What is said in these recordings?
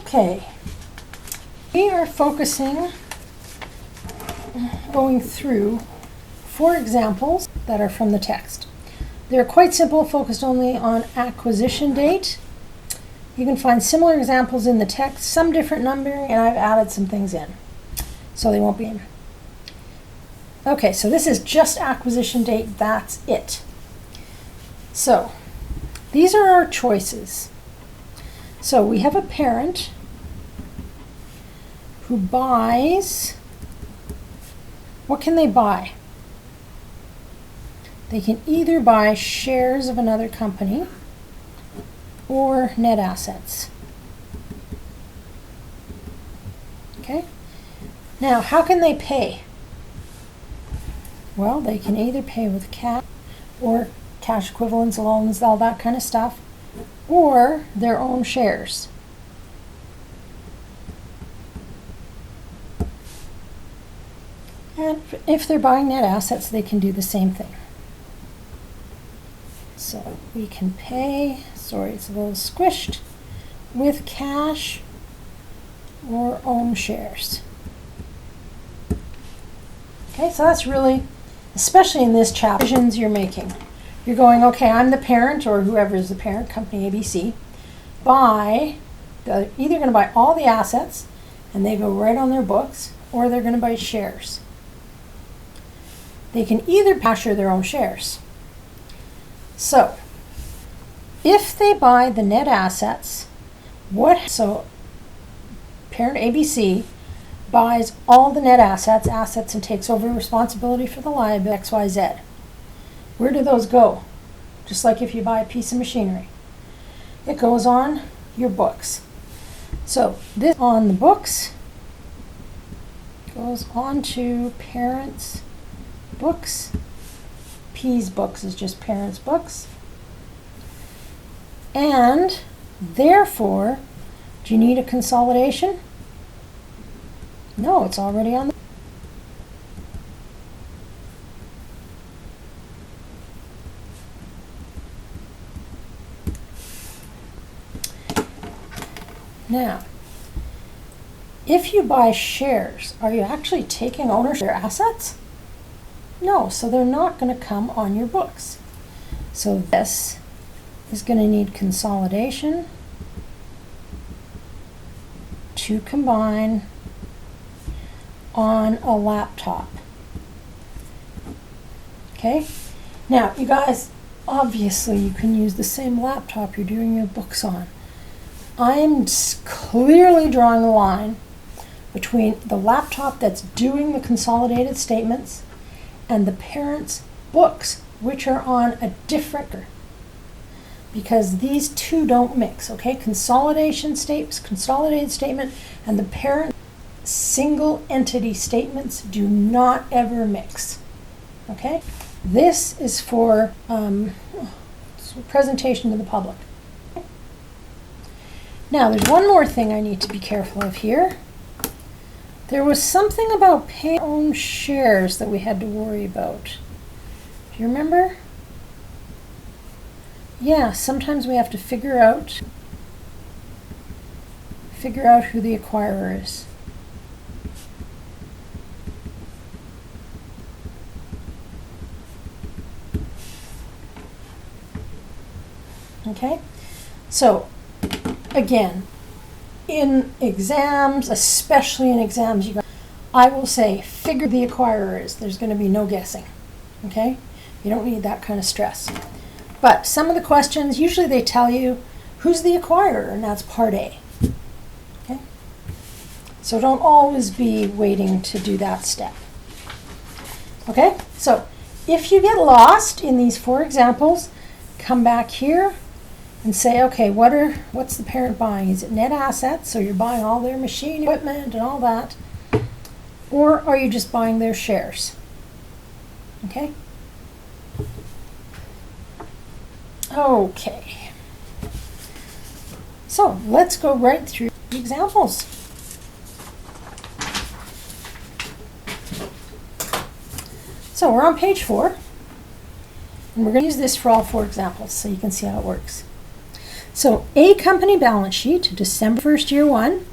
Okay, we are going through 4 examples that are from the text. They're quite simple, focused only on acquisition date. You can find similar examples in the text, some different numbering, and I've added some things in, so they won't be in. Okay, so this is just acquisition date, that's it. So, these are our choices. So we have a parent who buys, what can they buy? They can either buy shares of another company or net assets. Okay? Now, how can they pay? Well, they can either pay with cash or cash equivalents, loans, all that kind of stuff, or their own shares. And if they're buying net assets, they can do the same thing. So we can pay, sorry, it's a little squished, with cash or own shares. Okay, so that's really, especially in this chapter, decisions you're making. You're going, okay, I'm the parent, or whoever is the parent, company ABC, they're either going to buy all the assets and they go right on their books, or they're going to buy shares. They can either cash or their own shares. So, if they buy the net assets, so parent ABC buys all the net assets and takes over responsibility for the liability XYZ. Where do those go? Just like if you buy a piece of machinery. It goes on your books. So this on the books goes on to parents' books. P's books is just parents' books. And therefore, do you need a consolidation? No, it's already on the Now, if you buy shares, are you actually taking ownership of their assets? No, so they're not going to come on your books. So this is going to need consolidation to combine on a laptop. Okay? Now, you guys, obviously you can use the same laptop you're doing your books on. I am clearly drawing a line between the laptop that's doing the consolidated statements and the parent's books, which are on a different, because these two don't mix, okay? Consolidated statement and the parent single entity statements do not ever mix, okay? This is for presentation to the public. Now, there's one more thing I need to be careful of here. There was something about paying own shares that we had to worry about. Do you remember? Yeah, sometimes we have to figure out who the acquirer is. Okay? So, again, in exams, especially in exams, I will say, figure the acquirer is. There's going to be no guessing. Okay? You don't need that kind of stress. But some of the questions, usually they tell you who's the acquirer, and that's part A. Okay? So don't always be waiting to do that step. Okay? So if you get lost in these 4 examples, come back here and say, okay, what's the parent buying? Is it net assets, so you're buying all their machine equipment and all that? Or are you just buying their shares? Okay? Okay. So let's go right through the examples. So we're on page 4, and we're going to use this for all 4 examples so you can see how it works. So A company balance sheet, December 1st, year one.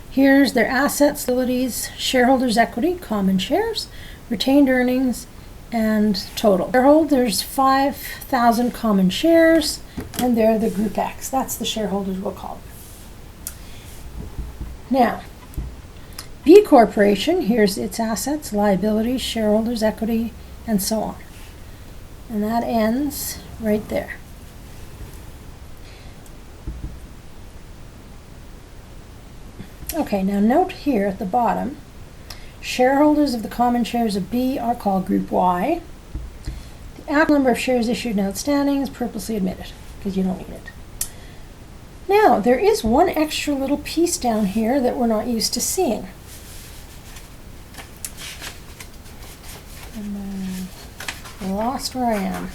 Here's their assets, liabilities, shareholders' equity, common shares, retained earnings, and total. Shareholders, 5,000 common shares, and they're the Group X. That's the shareholders we'll call them. Now, B Corporation, here's its assets, liabilities, shareholders' equity, and so on. And that ends right there. Okay, now note here at the bottom, shareholders of the common shares of B are called Group Y. The actual number of shares issued and outstanding is purposely omitted because you don't need it. Now, there is one extra little piece down here that we're not used to seeing. And I lost where I am.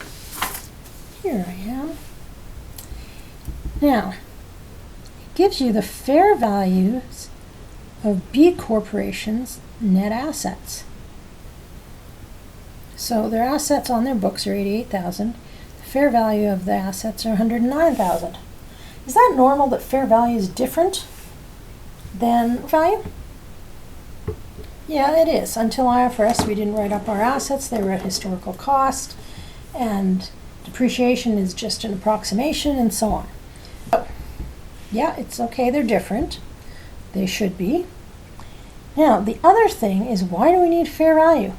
Here I am. Now, it gives you the fair values of B Corporation's net assets. So their assets on their books are 88,000. The fair value of the assets are 109,000. Is that normal that fair value is different than value? Yeah, it is. Until IFRS, we didn't write up our assets. They were at historical cost, and depreciation is just an approximation, and so on. So, yeah, it's okay. They're different. They should be. Now, the other thing is, why do we need fair value?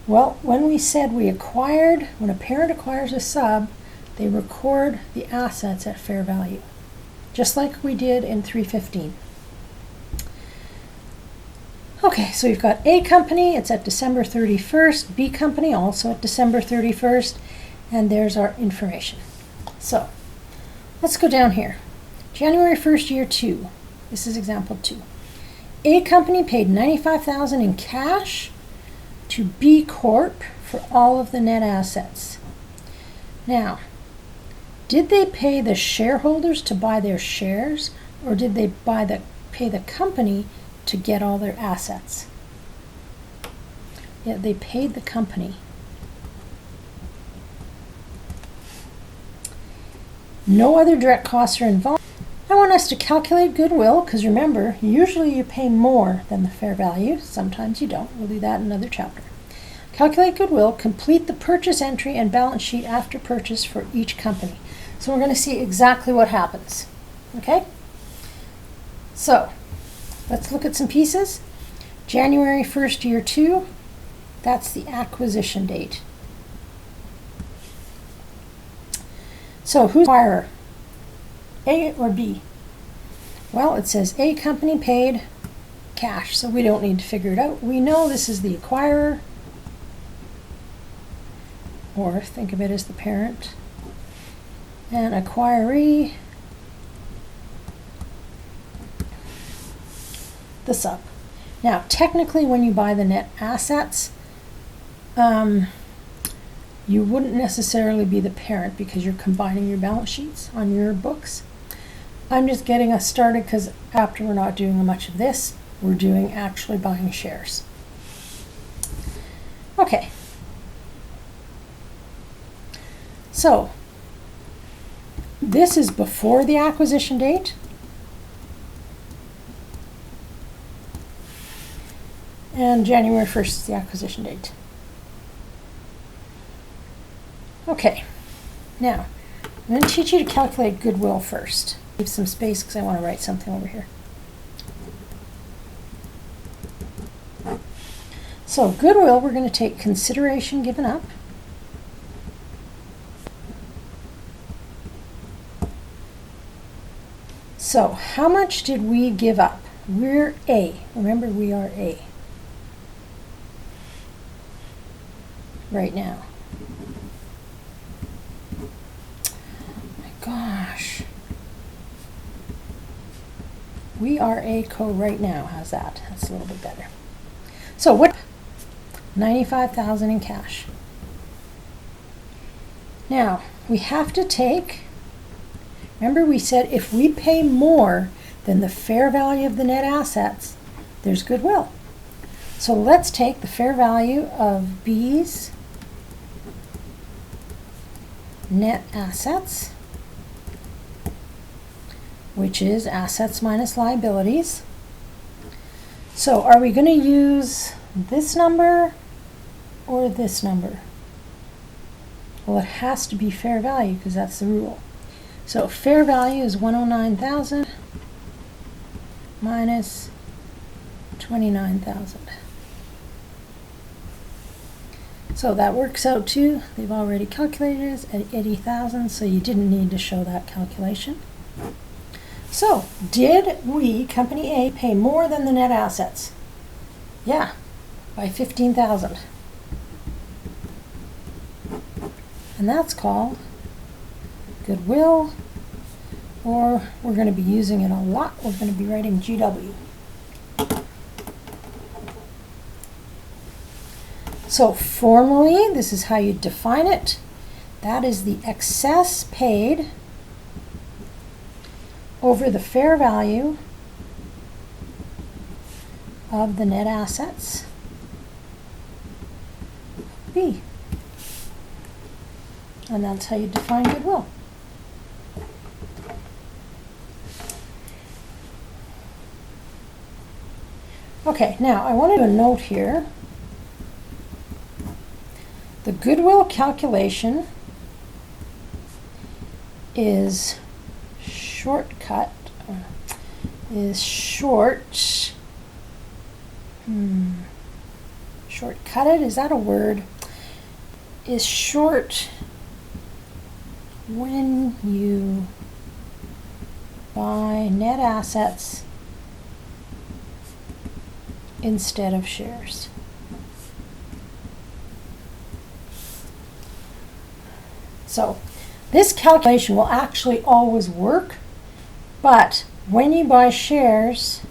Well, when we said when a parent acquires a sub, they record the assets at fair value, just like we did in 315. Okay, so we've got A company, it's at December 31st, B company also at December 31st, and there's our information. So, let's go down here. January 1st, year 2. This is example 2. A company paid $95,000 in cash to B Corp for all of the net assets. Now, did they pay the shareholders to buy their shares, or did they pay the company to get all their assets? Yeah, they paid the company. No other direct costs are involved. I want us to calculate goodwill, because remember, usually you pay more than the fair value. Sometimes you don't. We'll do that in another chapter. Calculate goodwill, complete the purchase entry and balance sheet after purchase for each company. So we're going to see exactly what happens. Okay? So, let's look at some pieces. January 1st, year 2, that's the acquisition date. So, who's the acquirer? A or B? Well, it says A company paid cash, so we don't need to figure it out. We know this is the acquirer, or think of it as the parent, and acquiree, the sub. Now, technically, when you buy the net assets, you wouldn't necessarily be the parent because you're combining your balance sheets on your books. I'm just getting us started because after we're not doing much of this, we're doing actually buying shares. Okay. So, this is before the acquisition date. And January 1st is the acquisition date. Okay, now, I'm going to teach you to calculate goodwill first. Leave some space because I want to write something over here. So, goodwill, we're going to take consideration given up. So, how much did we give up? We're A. Remember, we are A right now. My gosh. We are A co right now. How's that? That's a little bit better. So what? 95,000 in cash. Now, we have to take, remember we said if we pay more than the fair value of the net assets, there's goodwill. So let's take the fair value of B's net assets which is assets minus liabilities. So are we going to use this number or this number? Well, it has to be fair value because that's the rule. So fair value is 109,000 minus 29,000. So that works out to, they've already calculated it at 80,000, so you didn't need to show that calculation. So, did we, Company A, pay more than the net assets? Yeah, by 15,000. And that's called goodwill, or we're going to be using it a lot. We're going to be writing GW. So formally, this is how you define it. That is the excess paid over the fair value of the net assets B. And that's how you define goodwill. Okay, now I want to do a note here. The goodwill calculation is shortcut, shortcutted, is that a word? Is short when you buy net assets instead of shares. So this calculation will actually always work, but when you buy shares,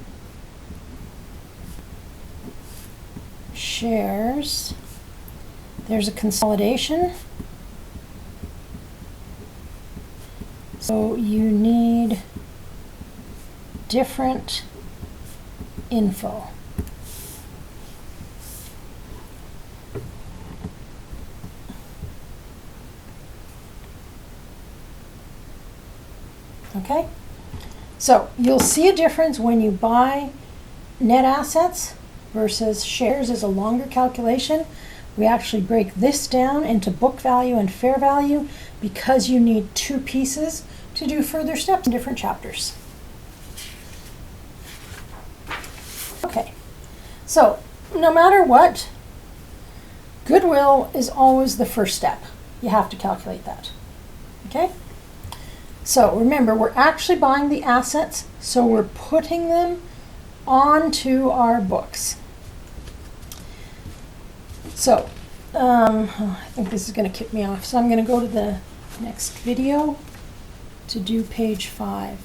there's a consolidation. So you need different info. Okay, so you'll see a difference when you buy net assets versus shares is a longer calculation. We actually break this down into book value and fair value because you need two pieces to do further steps in different chapters. Okay, so no matter what, goodwill is always the first step. You have to calculate that. Okay? So remember, we're actually buying the assets, so we're putting them onto our books. So, I think this is going to kick me off, so I'm going to go to the next video to do page 5.